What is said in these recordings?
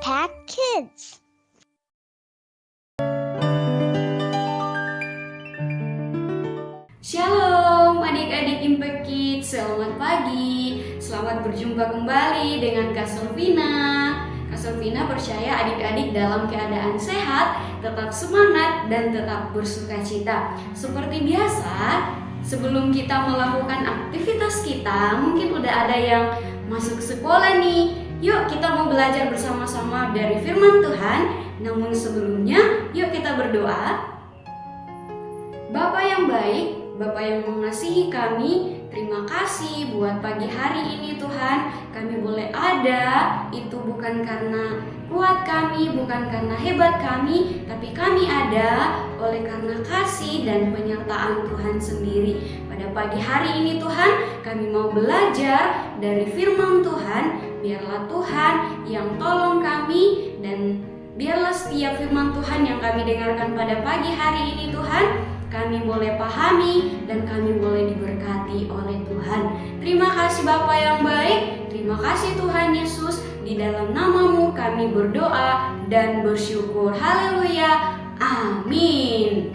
Impact Kids. Shalom adik-adik Impact Kids, selamat pagi. Selamat berjumpa kembali dengan Kak Selvina. Kak Selvina percaya adik-adik dalam keadaan sehat, tetap semangat dan tetap bersukacita. Seperti biasa, sebelum kita melakukan aktivitas kita, mungkin udah ada yang masuk sekolah nih. Yuk kita mau belajar bersama-sama dari firman Tuhan. Namun sebelumnya, yuk kita berdoa. Bapa yang baik, Bapa yang mengasihi kami, terima kasih buat pagi hari ini Tuhan. Kami boleh ada, itu bukan karena kuat kami, bukan karena hebat kami, tapi kami ada oleh karena kasih dan penyertaan Tuhan sendiri. Pada pagi hari ini Tuhan, kami mau belajar dari firman Tuhan. Biarlah Tuhan yang tolong kami, dan biarlah setiap firman Tuhan yang kami dengarkan pada pagi hari ini Tuhan, kami boleh pahami dan kami boleh diberkati oleh Tuhan. Terima kasih Bapa yang baik, terima kasih Tuhan Yesus. Di dalam nama-Mu kami berdoa dan bersyukur. Haleluya, amin.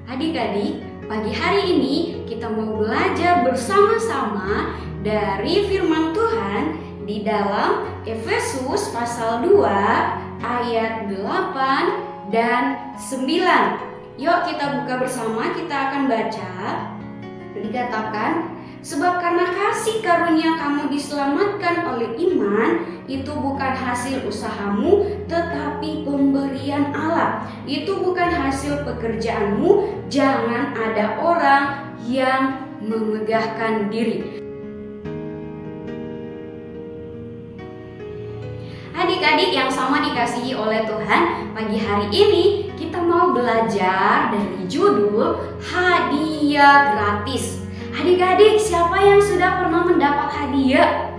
Adik-adik, pagi hari ini kita mau belajar bersama-sama dari firman Tuhan di dalam Efesus pasal 2 ayat 8 dan 9. Yuk kita buka bersama, kita akan baca. Dikatakan, sebab karena kasih karunia kamu diselamatkan oleh iman, itu bukan hasil usahamu, tetapi pemberian Allah. Itu bukan hasil pekerjaanmu, jangan ada orang yang memegahkan diri. Adik-adik yang sama dikasihi oleh Tuhan, pagi hari ini kita mau belajar dari judul hadiah gratis. Adik-adik, siapa yang sudah pernah mendapat hadiah?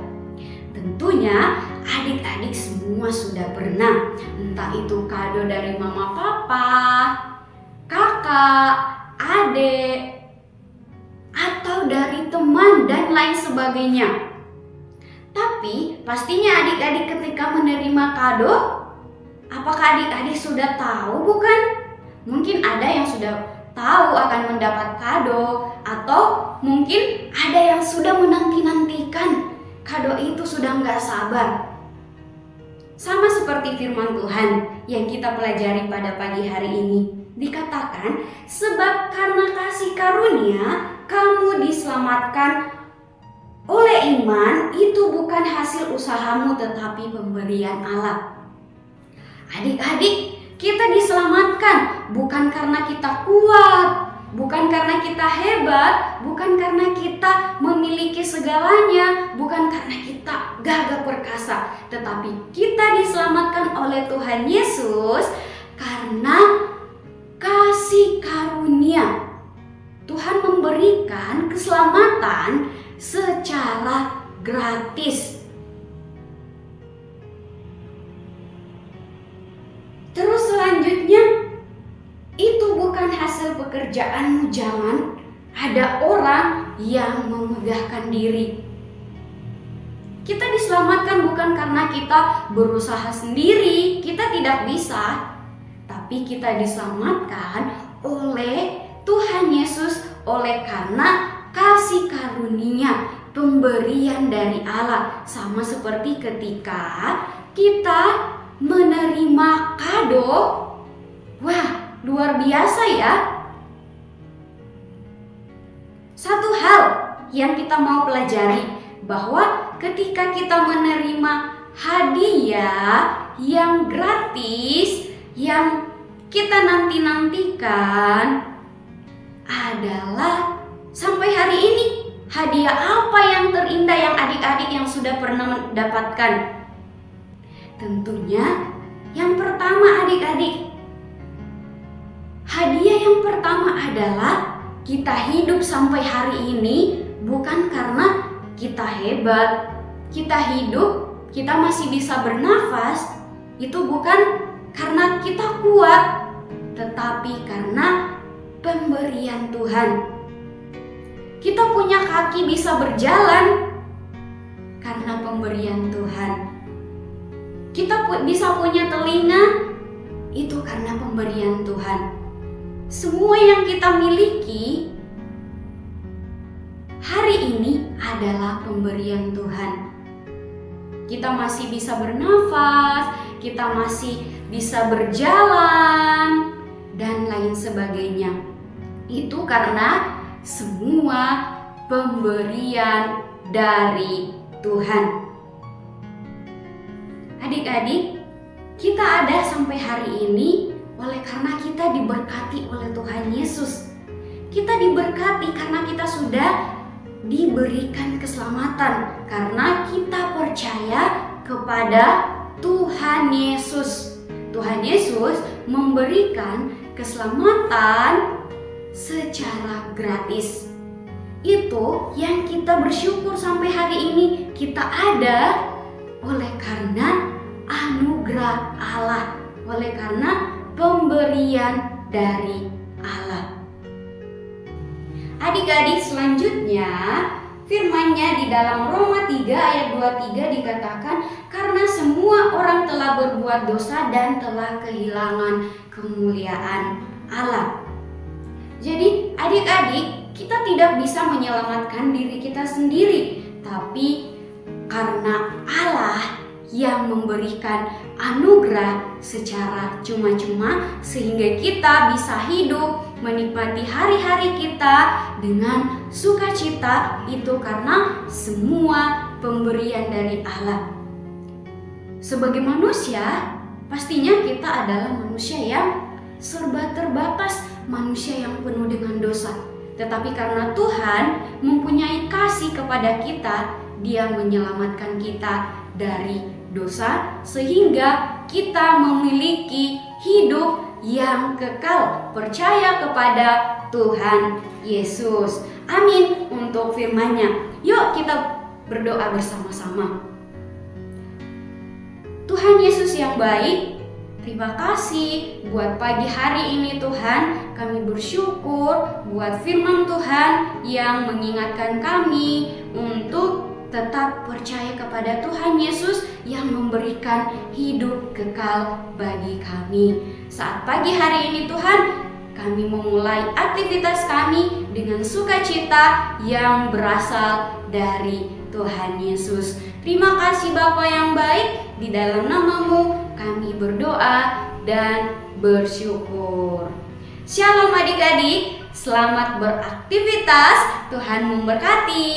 Tentunya adik-adik semua sudah pernah. Entah itu kado dari mama papa, kakak, adik, atau dari teman dan lain sebagainya. Tapi pastinya adik-adik ketika menerima kado, apakah adik-adik sudah tahu bukan? Mungkin ada yang sudah tahu akan mendapat kado, atau mungkin ada yang sudah menanti-nantikan kado itu, sudah nggak sabar. Sama seperti firman Tuhan yang kita pelajari pada pagi hari ini. Dikatakan, sebab karena kasih karunia kamu diselamatkan oleh iman, itu bukan hasil usahamu tetapi pemberian Allah. Adik-adik, kita diselamatkan bukan karena kita kuat, bukan karena kita hebat, bukan karena kita memiliki segalanya, bukan karena kita gagah perkasa, tetapi kita diselamatkan oleh Tuhan Yesus karena kasih karunia. Tuhan memberikan keselamatan secara gratis. Terus selanjutnya, itu bukan hasil pekerjaanmu, jangan ada orang yang memegahkan diri. Kita diselamatkan bukan karena kita berusaha sendiri, kita tidak bisa, tapi kita diselamatkan oleh Tuhan Yesus oleh karena kasih karunia, pemberian dari Allah. Sama seperti ketika kita menerima kado. Wah, luar biasa ya. Satu hal yang kita mau pelajari, bahwa ketika kita menerima hadiah yang gratis, yang kita nanti-nantikan, adalah sampai hari ini, hadiah apa yang terindah yang adik-adik yang sudah pernah mendapatkan? Tentunya yang pertama adik-adik, hadiah yang pertama adalah kita hidup sampai hari ini bukan karena kita hebat. Kita hidup, kita masih bisa bernafas, itu bukan karena kita kuat, tetapi karena pemberian Tuhan. Kita punya kaki bisa berjalan karena pemberian Tuhan. kita bisa punya telinga, itu karena pemberian Tuhan. Semua yang kita miliki hari ini adalah pemberian Tuhan. Kita masih bisa bernafas, kita masih bisa berjalan, dan lain sebagainya. Itu karena semua pemberian dari Tuhan. Adik-adik, kita ada sampai hari ini oleh karena kita diberkati oleh Tuhan Yesus. Kita diberkati karena kita sudah diberikan keselamatan, karena kita percaya kepada Tuhan Yesus. Tuhan Yesus memberikan keselamatan secara gratis. Itu yang kita bersyukur sampai hari ini. Kita ada oleh karena anugerah Allah, oleh karena pemberian dari Allah. Adik-adik, selanjutnya firman-Nya di dalam Roma 3 ayat 23 dikatakan, karena semua orang telah berbuat dosa dan telah kehilangan kemuliaan Allah. Jadi adik-adik, kita tidak bisa menyelamatkan diri kita sendiri, tapi karena Allah yang memberikan anugerah secara cuma-cuma sehingga kita bisa hidup menikmati hari-hari kita dengan sukacita, itu karena semua pemberian dari Allah. Sebagai manusia, pastinya kita adalah manusia yang serba terbatas, manusia yang penuh dengan dosa. Tetapi karena Tuhan mempunyai kasih kepada kita, Dia menyelamatkan kita dari dosa sehingga kita memiliki hidup yang kekal, percaya kepada Tuhan Yesus. Amin untuk firman-Nya. Yuk kita berdoa bersama-sama. Tuhan Yesus yang baik, terima kasih buat pagi hari ini Tuhan. Kami bersyukur buat firman Tuhan yang mengingatkan kami untuk tetap percaya kepada Tuhan Yesus yang memberikan hidup kekal bagi kami. Saat pagi hari ini Tuhan, kami memulai aktivitas kami dengan sukacita yang berasal dari Tuhan Yesus. Terima kasih Bapa yang baik, di dalam nama-Mu kami berdoa dan bersyukur. Shalom adik-adik, selamat beraktivitas, Tuhan memberkati.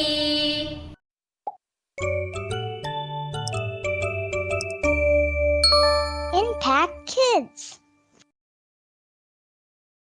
Impact Kids.